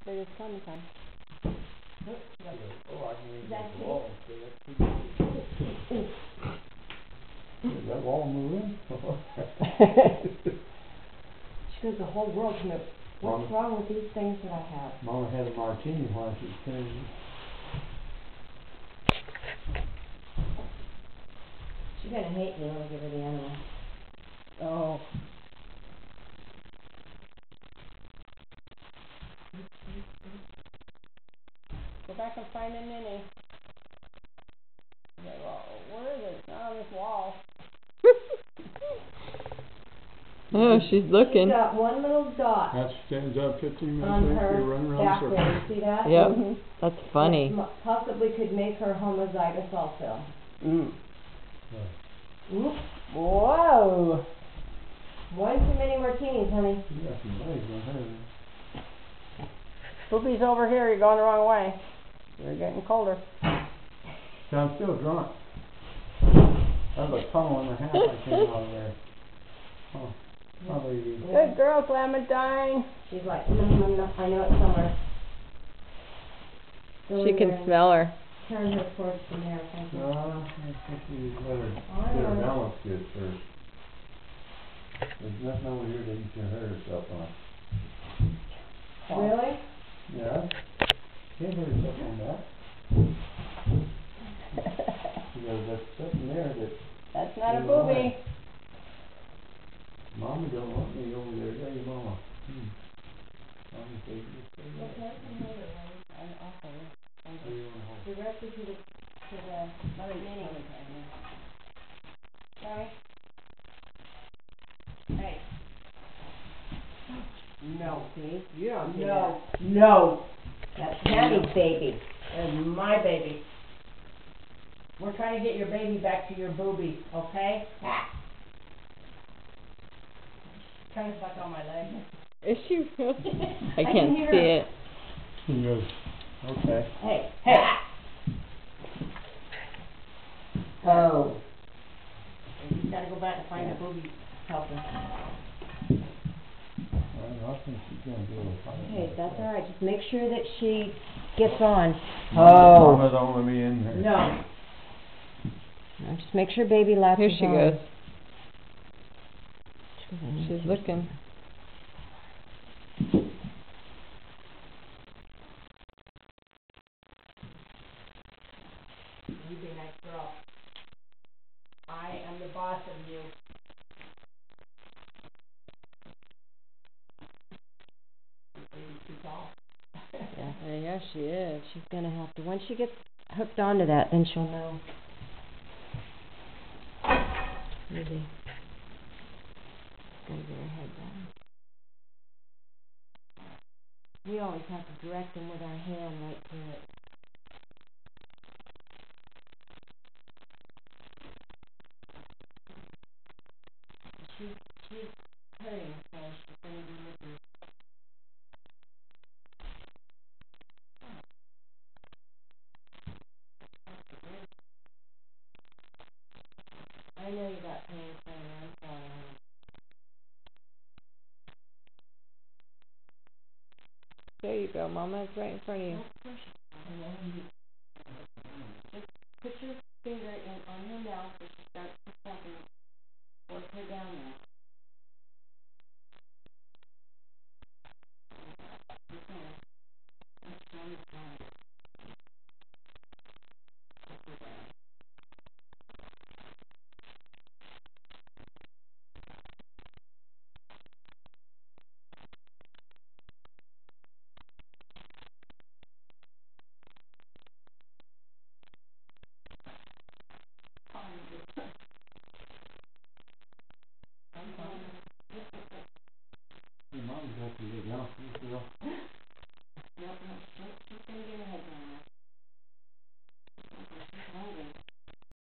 But it's summertime. Oh, I can read That the wall. Is that wall moving? She goes, the whole world can know. What's wrong with these things that I have? Mama had a martini while she was crazy. She's gonna hate me when I give her the animal. Oh. Go back and find a ninny. Okay, well, where is it? It's not on this wall. Oh, she's looking. She's got one little dot. That stands up 15 minutes On later, her you run around back circles. there. You see that? Yep. Mm-hmm. That's funny. It possibly could make her homozygous also. Mm. Oops. Whoa. One too many martinis, honey. You got some legs on her. Poopy's over here. You're going the wrong way. You're getting colder. So I'm still drunk. That was a tunnel and a half I came out of there. Oh, probably you. Good girl, Clementine. She's like, no, I know it's somewhere. She can smell her. Turn her towards the mirror, thank you. I think you let her balance good first. There's nothing over here that you can hurt herself on. Really? Yeah. Can't hurt herself on that. Because that's something there that... That's not a booby. Mama don't want me over there. Yeah, your mama. Mama says you stay there. Directly to the mini. Sorry? Hey. No. See? You don't do that. No. That's Tammy's baby. And my baby. We're trying to get your baby back to your booby, okay? Ah. Trying to suck on my leg. Is she really? I can can't hear see her. it. He goes, okay. Hey, hey. Oh. You gotta go back and find the booby helper. I think she's gonna do it. Okay, that's all right. Just make sure that she gets on. Mama don't let me in there. No. No, just make sure baby latches on. Here she goes. She's looking. You be a nice girl. I am the boss of you. Baby's too tall. Yeah, she is. She's gonna have to. Once she gets hooked onto that, then she'll know. Easy. Gotta get her head down. We always have to direct them with our hand right through it. She's hurting, so she's gonna be looking. I know you got pain, Clara. I'm sorry. There you go, Mama. It's right in front of you. Just put your